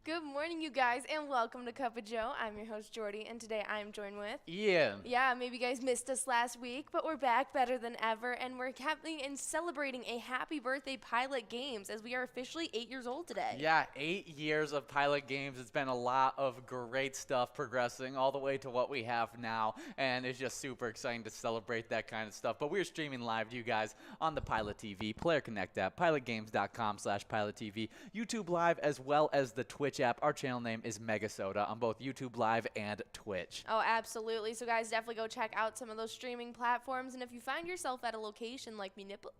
Good morning, you guys, and welcome to Cup of Joe. I'm your host, Jordy, and today I'm joined with Ian. Yeah, maybe you guys missed us last week, but we're back better than ever, and we're having and celebrating a happy birthday Pilot Games as we are officially 8 years old today. Yeah, 8 years of Pilot Games. It's been a lot of great stuff progressing all the way to what we have now, and it's just super exciting to celebrate that kind of stuff. But we're streaming live to you guys on the Pilot TV, Player Connect app, pilotgames.com/PilotTV, YouTube Live, as well as the Twitch app. Our channel name is MegaSota on both YouTube Live and Twitch. Oh, absolutely. So, guys, definitely go check out some of those streaming platforms. And if you find yourself at a location like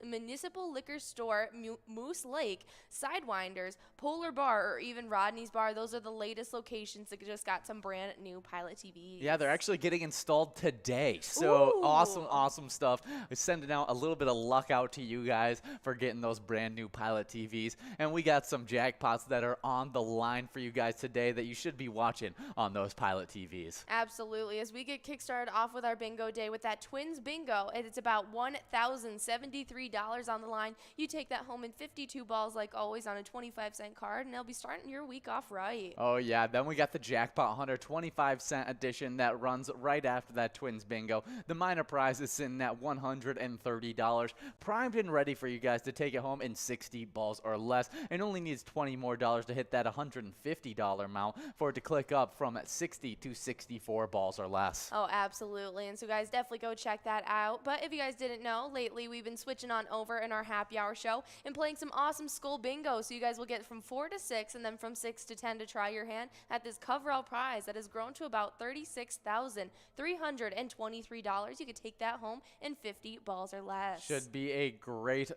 Municipal Liquor Store, Moose Lake, Sidewinders, Polar Bar, or even Rodney's Bar, those are the latest locations that just got some brand new Pilot TVs. Yeah, they're actually getting installed today. So Ooh. awesome stuff. We're sending out a little bit of luck out to you guys for getting those brand new Pilot TVs. And we got some jackpots that are on the line for you guys today that you should be watching on those Pilot TVs. Absolutely. As we get kickstarted off with our bingo day with that Twins Bingo, and it's about $1,073 on the line. You take that home in 52 balls like always on a 25-cent card, and they'll be starting your week off right. Oh, yeah. Then we got the Jackpot Hunter 25-cent edition that runs right after that Twins Bingo. The minor prize is sitting at $130. Primed and ready for you guys to take it home in 60 balls or less. It only needs $20 more to hit that $150 amount for it to click up from 60 to 64 balls or less. Oh, absolutely. And so, guys, definitely go check that out. But if you guys didn't know, lately we've been switching on over in our happy hour show and playing some awesome Skull Bingo. So you guys will get from 4 to 6 and then from 6 to 10 to try your hand at this coverall prize that has grown to about $36,323. You could take that home in 50 balls or less. Should be a great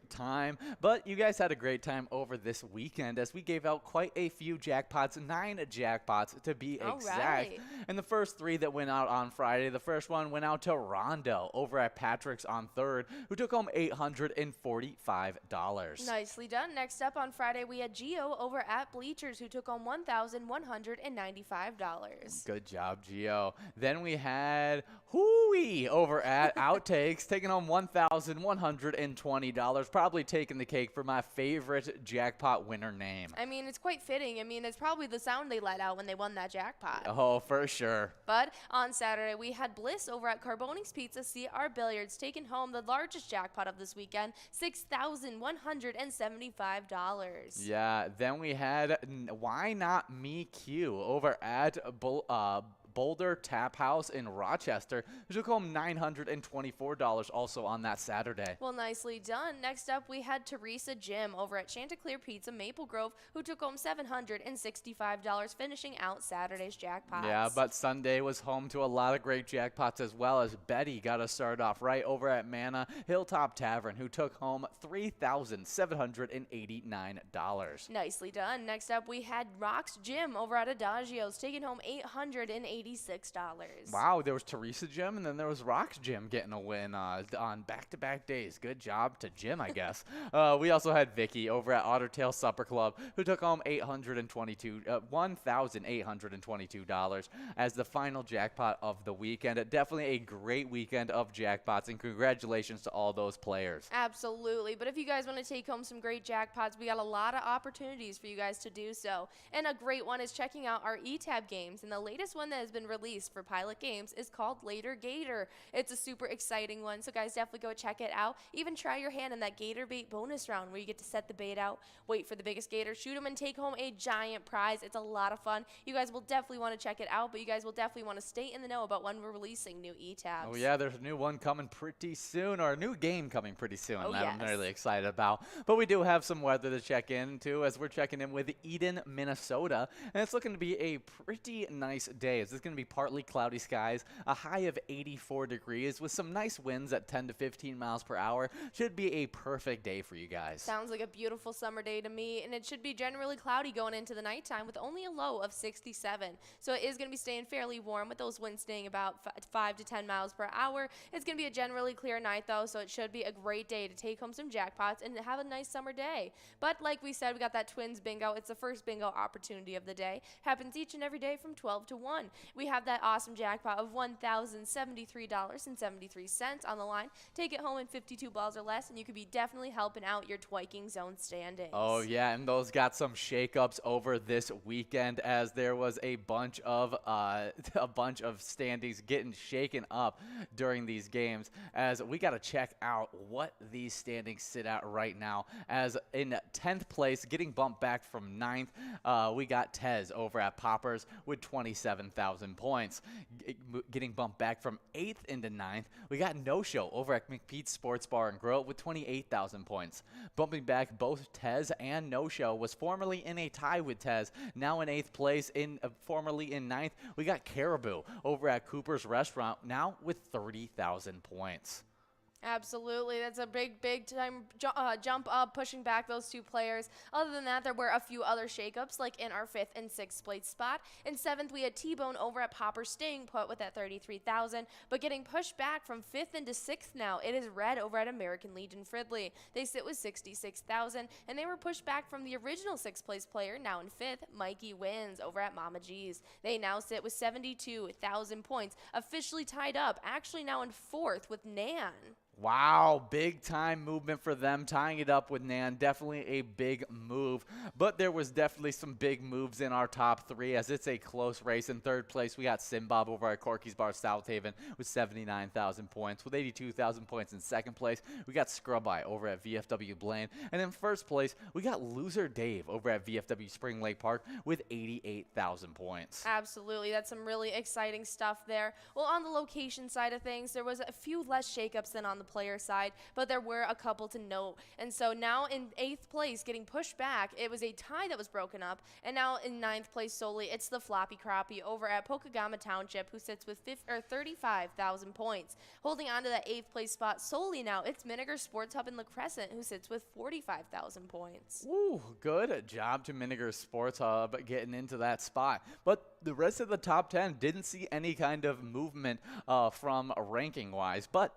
time. But you guys had a great time over this weekend as we gave out quite a few jackpots, 9 jackpots to be exact. Right. And the first 3 that went out on Friday, the first one went out to Rondo over at Patrick's on 3rd, who took home $845. Nicely done. Next up on Friday, we had Gio over at Bleachers, who took home $1,195. Good job, Gio. Then we had Hooey over at Outtakes, taking home $1,120. Probably taking the cake for my favorite jackpot winner name. I mean, it's quite fitting. I mean, it's probably the sound they let out when they won that jackpot. Oh, for sure. But on Saturday, we had Bliss over at Carboni's Pizza CR Billiards, taking home the largest jackpot of this weekend, $6,175. Yeah, then we had Why Not Me Q over at Boulder Tap House in Rochester, who took home $924 also on that Saturday. Well, nicely done. Next up, we had Teresa Jim over at Chanticleer Pizza Maple Grove, who took home $765, finishing out Saturday's jackpots. Yeah, but Sunday was home to a lot of great jackpots as well, as Betty got us started off right over at Mana Hilltop Tavern, who took home $3,789. Nicely done. Next up, we had Rock's Gym over at Adagio's, taking home $886. Wow, there was Teresa Jim, and then there was Rock's Gym getting a win on back-to-back days. Good job to Jim, I guess. We also had Vicky over at Ottertail Supper Club, who took home $1,822 as the final jackpot of the weekend. Definitely a great weekend of jackpots, and congratulations to all those players. Absolutely. But if you guys want to take home some great jackpots, we got a lot of opportunities for you guys to do so. And a great one is checking out our eTab games. And the latest one that has been released for Pilot Games is called Later Gator. It's a super exciting one, so guys, definitely go check it out. Even try your hand in that Gator bait bonus round where you get to set the bait out, wait for the biggest gator, shoot them, and take home a giant prize. It's a lot of fun. You guys will definitely want to check it out, but you guys will definitely want to stay in the know about when we're releasing new eTabs. Oh yeah, there's a new one coming pretty soon, or a new game coming pretty soon that I'm really excited about. But we do have some weather to check into as we're checking in with Eden, Minnesota, and it's looking to be a pretty nice day. It's going to be partly cloudy skies, a high of 84 degrees with some nice winds at 10 to 15 miles per hour. Should be a perfect day for you guys. Sounds like a beautiful summer day to me, and it should be generally cloudy going into the nighttime with only a low of 67. So it is going to be staying fairly warm with those winds staying about 5 to 10 miles per hour. It's going to be a generally clear night though, so it should be a great day to take home some jackpots and have a nice summer day. But like we said, we got that Twins Bingo. It's the first bingo opportunity of the day. Happens each and every day from 12 to 1. We have that awesome jackpot of $1,073.73 on the line. Take it home in 52 balls or less, and you could be definitely helping out your Twiking Zone standings. Oh, yeah, and those got some shakeups over this weekend as there was a bunch of standings getting shaken up during these games, as we got to check out what these standings sit at right now. As in 10th place, getting bumped back from 9th, we got Tez over at Poppers with 27,000 points. Getting bumped back from 8th into 9th, we got No Show over at McPete's Sports Bar and Grill with 28,000 points. Bumping back both Tez and No Show was formerly in a tie with Tez, now in 8th place, formerly in 9th. We got Caribou over at Cooper's Restaurant, now with 30,000 points. Absolutely. That's a big time jump up, pushing back those two players. Other than that, there were a few other shakeups, like in our 5th and 6th place spot. In 7th, we had T-Bone over at Popper staying put with that 33,000, but getting pushed back from 5th into 6th now. It is Red over at American Legion Fridley. They sit with 66,000, and they were pushed back from the original 6th place player, now in 5th, Mikey Wins over at Mama G's. They now sit with 72,000 points, officially tied up, actually now in 4th with Nan. Wow, big time movement for them, tying it up with Nan. Definitely a big move, but there was definitely some big moves in our top 3 as it's a close race. In 3rd place, we got Simbob over at Corky's Bar South Haven with 79,000 points. With 82,000 points in 2nd place, we got Scrub Eye over at VFW Blaine. And in 1st place, we got Loser Dave over at VFW Spring Lake Park with 88,000 points. Absolutely, that's some really exciting stuff there. Well, on the location side of things, there was a few less shakeups than on the player side, but there were a couple to note. And so now in 8th place, getting pushed back, it was a tie that was broken up, and now in 9th place solely, it's the Floppy Crappie over at Pokegama Township, who sits with 35,000 points. Holding on to that 8th place spot solely now, it's Miniger Sports Hub in La Crescent, who sits with 45,000 points. Ooh, good job to Miniger Sports Hub getting into that spot. But the rest of the top 10 didn't see any kind of movement from ranking-wise, but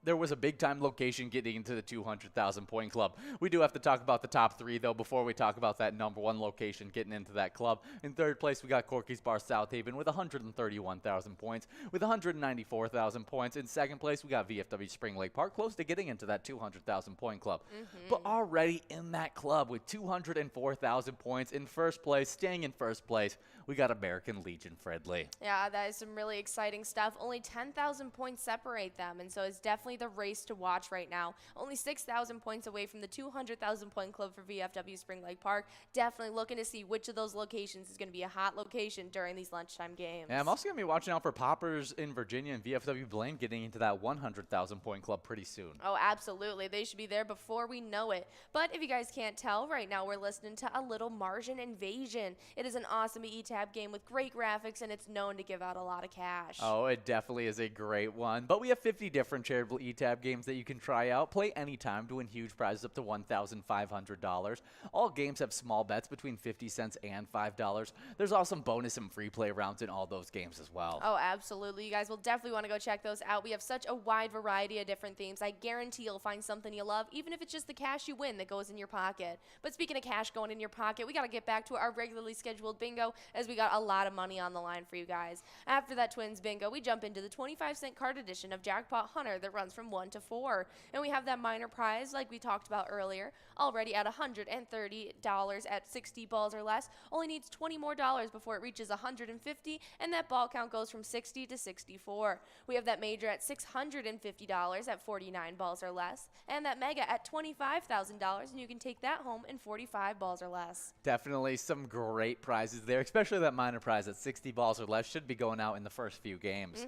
there was a big-time location getting into the 200,000 point club. We do have to talk about the top 3, though, before we talk about that number 1 location getting into that club. In 3rd place, we got Corky's Bar South Haven with 131,000 points, with 194,000 points. In 2nd place, we got VFW Spring Lake Park, close to getting into that 200,000 point club. But already in that club with 204,000 points in 1st place, staying in 1st place, we got American Legion Fridley. Yeah, that is some really exciting stuff. Only 10,000 points separate them, and so it's definitely the race to watch right now. Only 6,000 points away from the 200,000 point club for VFW Spring Lake Park. Definitely looking to see which of those locations is going to be a hot location during these lunchtime games. And I'm also going to be watching out for Poppers in Virginia and VFW Blaine getting into that 100,000 point club pretty soon. Oh, absolutely. They should be there before we know it. But if you guys can't tell, right now we're listening to a little Martian Invasion. It is an awesome E-Tab game with great graphics, and it's known to give out a lot of cash. Oh, it definitely is a great one. But we have 50 different charitable E-Tab games that you can try out. Play anytime to win huge prizes up to $1,500. All games have small bets between 50 cents and $5. There's also some bonus and free play rounds in all those games as well. Oh, absolutely. You guys will definitely want to go check those out. We have such a wide variety of different themes. I guarantee you'll find something you love, even if it's just the cash you win that goes in your pocket. But speaking of cash going in your pocket, we got to get back to our regularly scheduled bingo, as we got a lot of money on the line for you guys. After that Twins bingo, we jump into the 25-cent card edition of Jackpot Hunter that runs from 1 to 4. And we have that minor prize like we talked about earlier, already at $130 at 60 balls or less. Only needs 20 more dollars before it reaches 150, and that ball count goes from 60 to 64. We have that major at $650 at 49 balls or less, and that mega at $25,000, and you can take that home in 45 balls or less. Definitely some great prizes there, especially that minor prize at 60 balls or less should be going out in the first few games.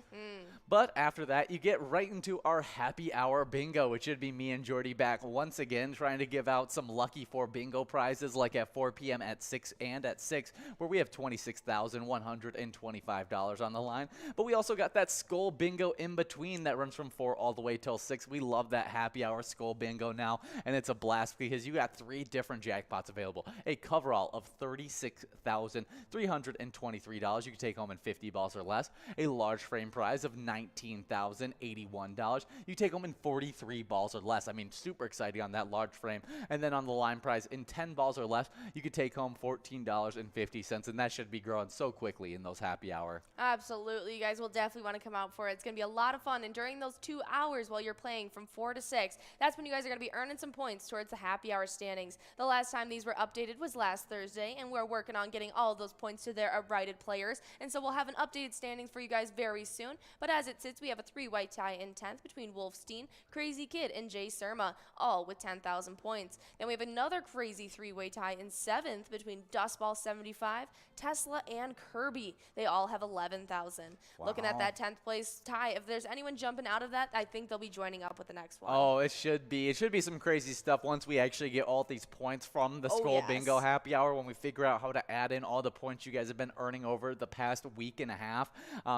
But after that, you get right into our happy hour bingo, which should be me and Jordy back once again trying to give out some lucky 4 bingo prizes, like at 4 p.m. at 6 and at 6, where we have $26,125 on the line. But we also got that Skull bingo in between that runs from 4 all the way till 6. We love that happy hour Skull bingo now, and it's a blast because you got 3 different jackpots available. A coverall of $36,323 you can take home in 50 balls or less. A large frame prize of $19,081. you take home in 43 balls or less. I mean, super exciting on that large frame. And then on the line prize, in 10 balls or less, you could take home $14.50, and that should be growing so quickly in those happy hour. Absolutely. You guys will definitely want to come out for it. It's going to be a lot of fun. And during those 2 hours while you're playing from 4 to 6, that's when you guys are going to be earning some points towards the happy hour standings. The last time these were updated was last Thursday, and we're working on getting all of those points to their righted players. And so we'll have an updated standings for you guys very soon. But as it sits, we have a 3-way tie in 10th between Wolfstein, Crazy Kid, and Jay Surma, all with 10,000 points. Then we have another crazy 3-way tie in 7th between Dustball 75, Tesla, and Kirby. They all have 11,000. Wow. Looking at that 10th place tie, if there's anyone jumping out of that, I think they'll be joining up with the next one. Oh, it should be. It should be some crazy stuff once we actually get all these points from the Skull Bingo Happy Hour, when we figure out how to add in all the points you guys have been earning over the past week and a half.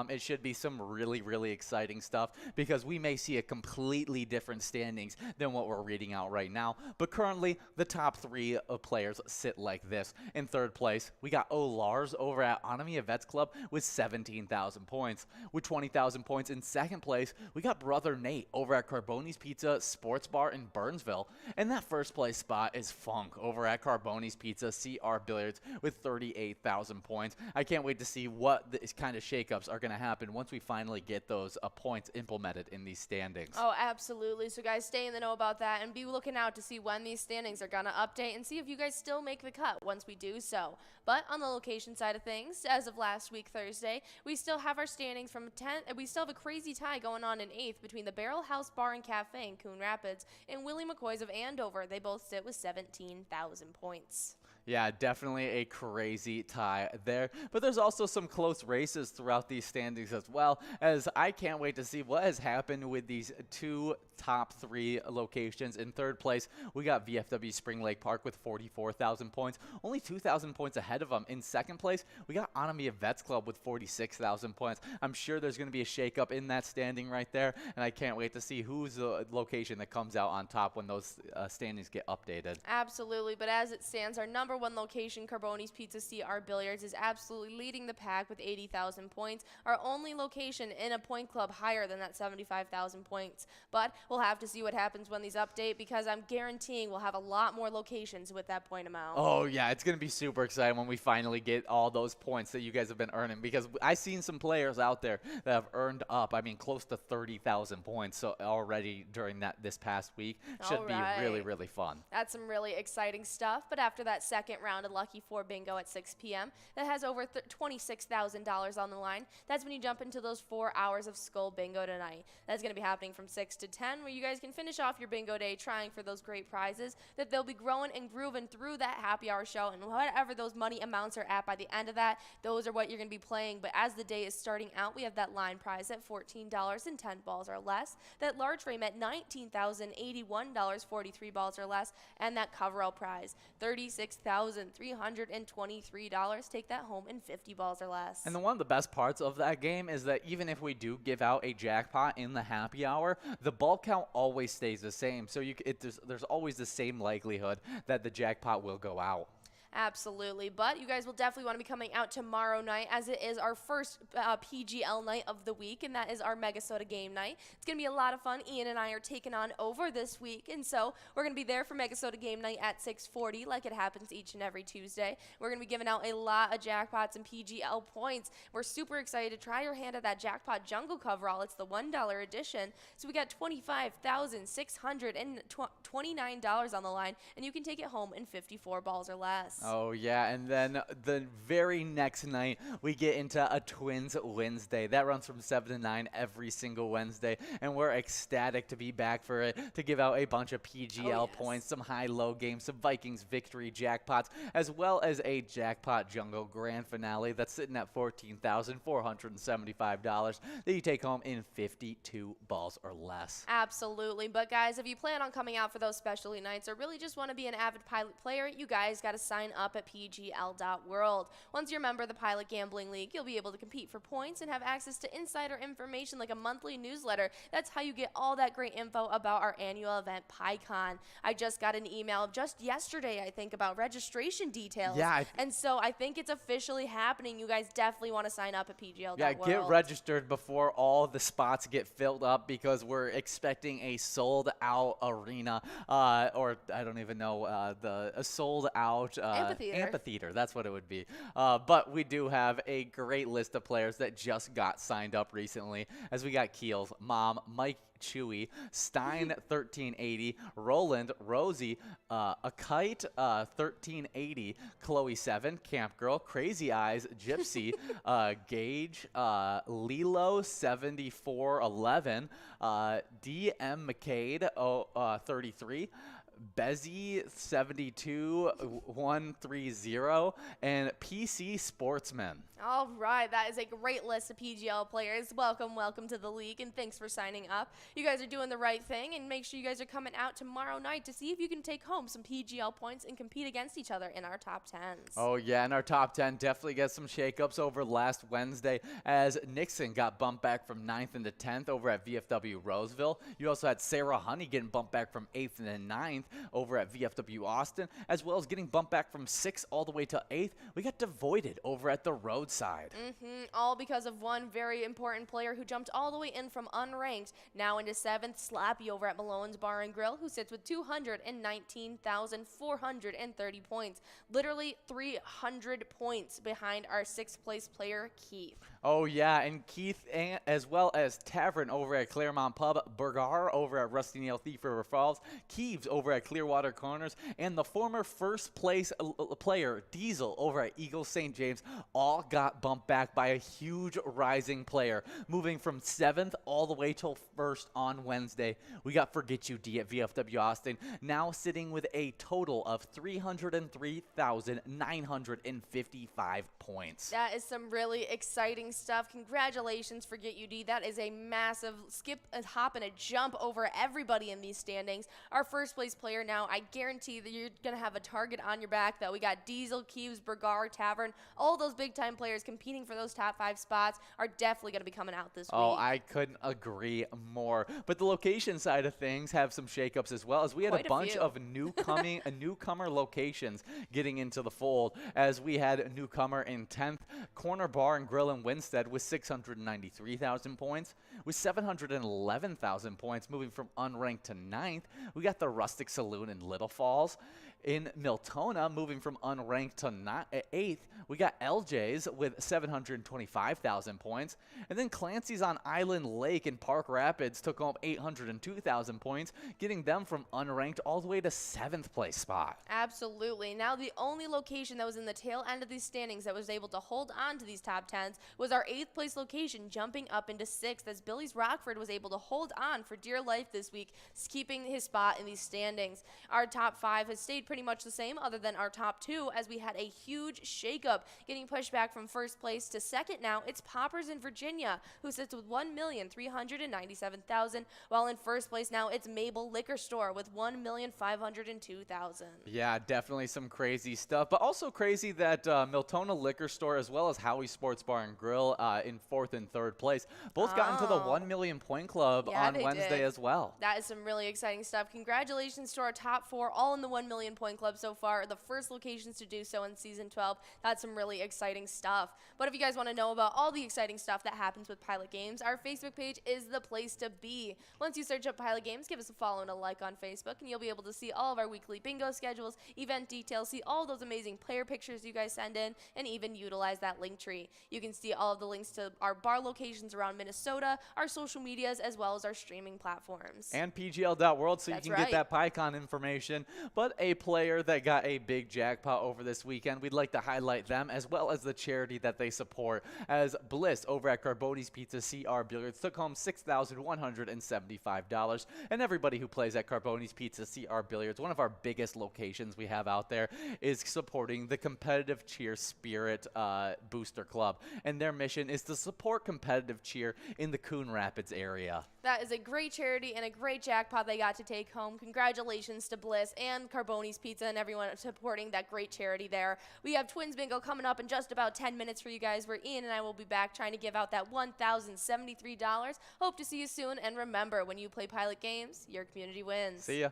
It should be some really, really exciting stuff, because we may see a completely different standings than what we're reading out right now. But currently, the top 3 players sit like this. In 3rd place, we got Lars over at Anami Vets Club with 17,000 points. With 20,000 points in 2nd place, we got Brother Nate over at Carboni's Pizza Sports Bar in Burnsville. And that 1st place spot is Funk over at Carboni's Pizza CR Billiards with 38,000 points. I can't wait to see what this kind of shakeups are going to happen once we finally get those points implemented in these standings. Oh, absolutely. So guys, stay in the know about that and be looking out to see when these standings are going to update and see if you guys still make the cut once we do so. But on the location side of things, as of last week Thursday, we still have our standings from 10th. We still have a crazy tie going on in 8th between the Barrel House Bar and Cafe in Coon Rapids and Willie McCoy's of Andover. They both sit with 17,000 points. Yeah, definitely a crazy tie there. But there's also some close races throughout these standings as well, as I can't wait to see what has happened with these 2 top 3 locations. In 3rd place, we got VFW Spring Lake Park with 44,000 points, only 2,000 points ahead of them. In 2nd place, we got Anami Vets Club with 46,000 points. I'm sure there's going to be a shakeup in that standing right there, and I can't wait to see who's the location that comes out on top when those standings get updated. Absolutely, but as it stands, our number 1 location, Carboni's Pizza CR Billiards, is absolutely leading the pack with 80,000 points. Our only location in a point club higher than that 75,000 points. But we'll have to see what happens when these update, because I'm guaranteeing we'll have a lot more locations with that point amount. Oh, yeah, it's going to be super exciting when we finally get all those points that you guys have been earning, because I've seen some players out there that have earned up, I mean, close to 30,000 points so already during this past week. Should be really, really fun. That's some really exciting stuff. But after that 2nd round of Lucky 4 Bingo at 6 p.m. that has over $26,000 on the line, that's when you jump into those 4 hours of Skull Bingo tonight. That's going to be happening from 6 to 10, where you guys can finish off your bingo day trying for those great prizes that they'll be growing and grooving through that happy hour show, and whatever those money amounts are at by the end of that, those are what you're going to be playing. But as the day is starting out, we have that line prize at $14 and 10 balls or less, that large frame at $19,081, 43 balls or less, and that coverall prize, $36,323. Take that home in 50 balls or less. And one of the best parts of that game is that even if we do give out a jackpot in the happy hour, the ball count always stays the same. So there's always the same likelihood that the jackpot will go out. Absolutely, but you guys will definitely want to be coming out tomorrow night, as it is our first PGL night of the week, and that is our MegaSota game night. It's going to be a lot of fun. Ian and I are taking on over this week, and so we're going to be there for MegaSota game night at 6:40, like it happens each and every Tuesday. We're going to be giving out a lot of jackpots and PGL points. We're super excited to try your hand at that jackpot jungle coverall. It's the $1 edition, so we got $25,629 on the line, and you can take it home in 54 balls or less. Oh, yeah, and then the very next night, we get into a TwinsWinsDay. That runs from 7 to 9 every single Wednesday, and we're ecstatic to be back for it, to give out a bunch of PGL points, some high-low games, some Vikings victory jackpots, as well as a jackpot jungle grand finale that's sitting at $14,475 that you take home in 52 balls or less. Absolutely, but guys, if you plan on coming out for those specialty nights or really just want to be an avid Pilot player, you guys got to sign sign up at pgl.world. Once you're a member of the Pilot Gambling League, you'll be able to compete for points and have access to insider information like a monthly newsletter. That's how you get all that great info about our annual event, PyCon. I just got an email just yesterday, I think, about registration details. Yeah. And so I think it's officially happening. You guys definitely want to sign up at pgl.world. Yeah, get registered before all the spots get filled up, because we're expecting a sold-out arena, or I don't even know, a sold-out amphitheater. That's what it would be. But we do have a great list of players that just got signed up recently, as we got Keels, Mom, Mike, Chewy, Stein 1380, Roland, Rosie, a kite 1380, Chloe 7, Camp Girl, Crazy Eyes, Gypsy, Gage, Lilo 7411, DM McCade 33. Bezzy 72130 and PC Sportsman. All right, that is a great list of PGL players. Welcome to the league, and thanks for signing up. You guys are doing the right thing, and make sure you guys are coming out tomorrow night to see if you can take home some PGL points and compete against each other in our top 10s. Oh yeah, and our top 10 definitely gets some shakeups over last Wednesday, as Nixon got bumped back from 9th into 10th over at VFW Roseville. You also had Sarah Honey getting bumped back from 8th into 9th over at VFW Austin, as well as getting bumped back from 6th all the way to 8th. We got devoided over at the roadside. All because of one very important player who jumped all the way in from unranked, now into 7th, Slappy over at Malone's Bar and Grill, who sits with 219,430 points. Literally 300 points behind our 6th place player, Keith. Oh yeah, and Keith, as well as Tavern over at Claremont Pub, Burgar over at Rusty Nail Thief River Falls, Keeves over at Clearwater Corners, and the former first place player, Diesel over at Eagle St. James, all got bumped back by a huge rising player, moving from 7th all the way till 1st on Wednesday. We got Forget You D at VFW Austin, now sitting with a total of 303,955 points. That is some really exciting stuff. Congratulations, Forget UD. That is a massive skip, a hop, and a jump over everybody in these standings. Our first place player now, I guarantee that you're going to have a target on your back, though. We got Diesel, Keeves, Burgar, Tavern. All those big-time players competing for those top 5 spots are definitely going to be coming out this week. Oh, I couldn't agree more. But the location side of things have some shakeups as well, as we had a bunch of newcomer locations getting into the fold, as we had a newcomer in 10th, Corner Bar and Grill in Winstead with 693,000 points. With 711,000 points, moving from unranked to 9th, we got the Rustic Saloon in Little Falls. In Miltona, moving from unranked to 8th, we got LJ's with 725,000 points. And then Clancy's on Island Lake in Park Rapids took home 802,000 points, getting them from unranked all the way to 7th place spot. Absolutely. Now the only location that was in the tail end of these standings that was able to hold on to these top 10s was our 8th place location, jumping up into 6th, as Billy's Rockford was able to hold on for dear life this week, keeping his spot in these standings. Our top 5 has stayed pretty much the same, other than our top 2, as we had a huge shakeup, getting pushed back from 1st place to 2nd now. It's Poppers in Virginia, who sits with 1,397,000, while in 1st place now it's Mabel Liquor Store with 1,502,000. Yeah, definitely some crazy stuff, but also crazy that Miltona Liquor Store, as well as Howie Sports Bar and Grill in 4th and 3rd place, both got into the 1 million point club on Wednesday as well. That is some really exciting stuff. Congratulations to our top 4, all in the 1 million point club so far, the first locations to do so in season 12. That's some really exciting stuff. But if you guys want to know about all the exciting stuff that happens with Pilot Games, our Facebook page is the place to be. Once you search up Pilot Games, give us a follow and a like on Facebook, and you'll be able to see all of our weekly bingo schedules, event details, see all those amazing player pictures you guys send in, and even utilize that link tree. You can see all of the links to our bar locations around Minnesota, our social medias, as well as our streaming platforms. And PGL.world, so you can get that PyCon information. But a player that got a big jackpot over this weekend, we'd like to highlight them, as well as the charity that they support, as Bliss over at Carboni's Pizza CR Billiards took home $6,175. And everybody who plays at Carboni's Pizza CR Billiards, one of our biggest locations we have out there, is supporting the Competitive Cheer Spirit Booster Club. And their mission is to support competitive cheer in the Coon Rapids area. That is a great charity and a great jackpot they got to take home. Congratulations to Bliss and Carboni's Pizza and everyone supporting that great charity there. We have Twins Bingo coming up in just about 10 minutes for you guys, where Ian and I will be back trying to give out that $1,073. Hope to see you soon, and remember, when you play Pilot Games, your community wins. See ya.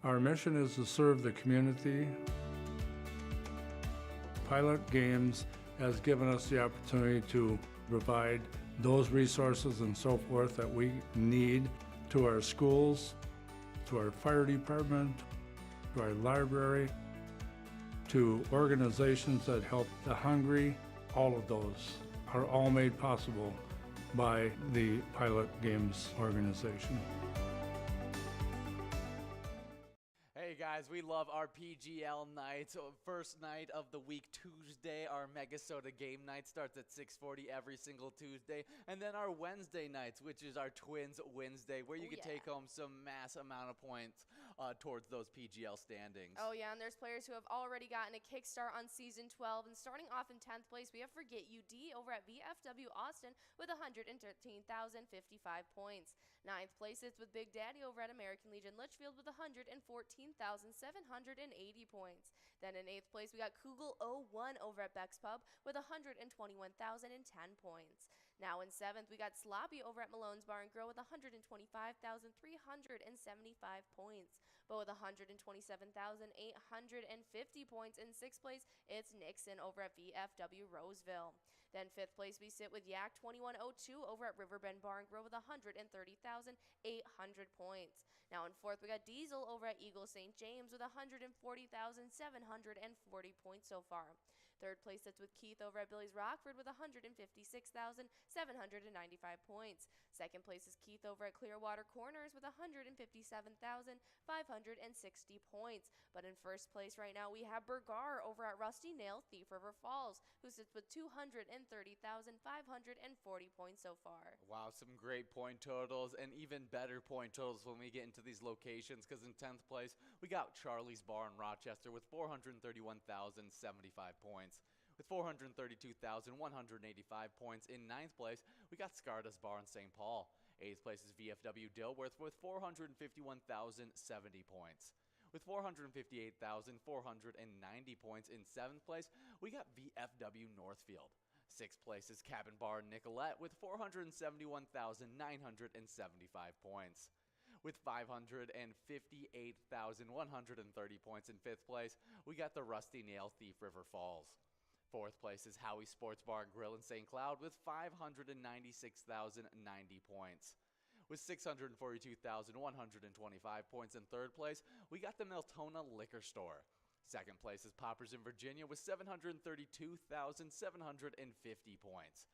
Our mission is to serve the community. Pilot Games has given us the opportunity to provide those resources and so forth that we need to our schools, to our fire department, to our library, to organizations that help the hungry. All of those are all made possible by the Pilot Games organization. Hey guys, we love our PGL nights. First night of the week, Tuesday, our MegaSota game night starts at 6:40 every single Tuesday. And then our Wednesday nights, which is our TwinsWinsDay, where you can take home some mass amount of points towards those PGL standings. Oh yeah, and there's players who have already gotten a kickstart on Season 12. And starting off in 10th place, we have Forget You D over at VFW Austin with 113,055 points. 9th place, it's with Big Daddy over at American Legion Litchfield with 114,780 points. Then in 8th place, we got Kugel 01 over at Beck's Pub with 121,010 points. Now in 7th, we got Sloppy over at Malone's Bar and Grill with 125,375 points. But with 127,850 points in 6th place, it's Nixon over at VFW Roseville. Then 5th place, we sit with Yak 2102 over at Riverbend Bar and Grill with 130,800 points. Now in 4th, we got Diesel over at Eagle St. James with 140,740 points so far. 3rd place, sits with Keith over at Billy's Rockford with 156,795 points. 2nd place is Keith over at Clearwater Corners with 157,560 points. But in 1st place right now, we have Bergar over at Rusty Nail Thief River Falls, who sits with 230,540 points so far. Wow, some great point totals and even better point totals when we get into these locations, because in 10th place, we got Charlie's Bar in Rochester with 431,075 points. With 432,185 points in 9th place, we got Scarda's Bar in St. Paul. 8th place is VFW Dilworth with 451,070 points. With 458,490 points in 7th place, we got VFW Northfield. 6th place is Cabin Bar Nicolette with 471,975 points. With 558,130 points in 5th place, we got the Rusty Nail Thief River Falls. 4th place is Howie's Sports Bar and Grill in St. Cloud with 596,090 points. With 642,125 points in 3rd place, we got the Miltona Liquor Store. Second place is Poppers in Virginia with 732,750 points.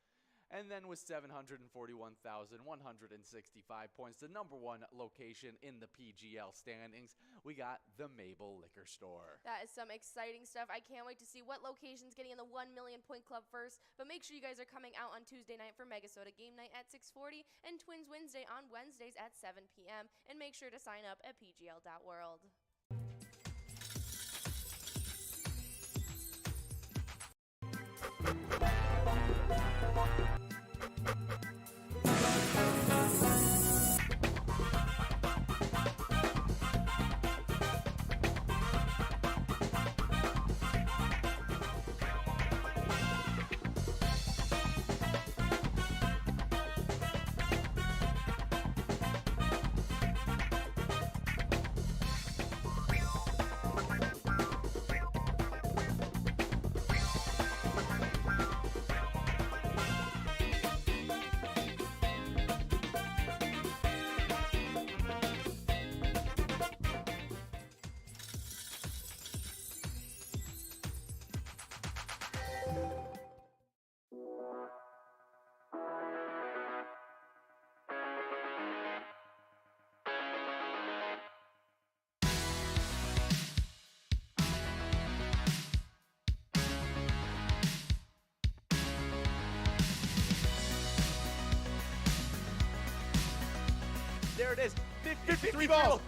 And then with 741,165 points, the #1 location in the PGL standings, we got the Mabel Liquor Store. That is some exciting stuff. I can't wait to see what location's getting in the 1 million point club first. But make sure you guys are coming out on Tuesday night for MegaSota game night at 6:40 and Twins Wednesday on Wednesdays at 7 p.m. And make sure to sign up at pgl.world. There it is, 53 balls.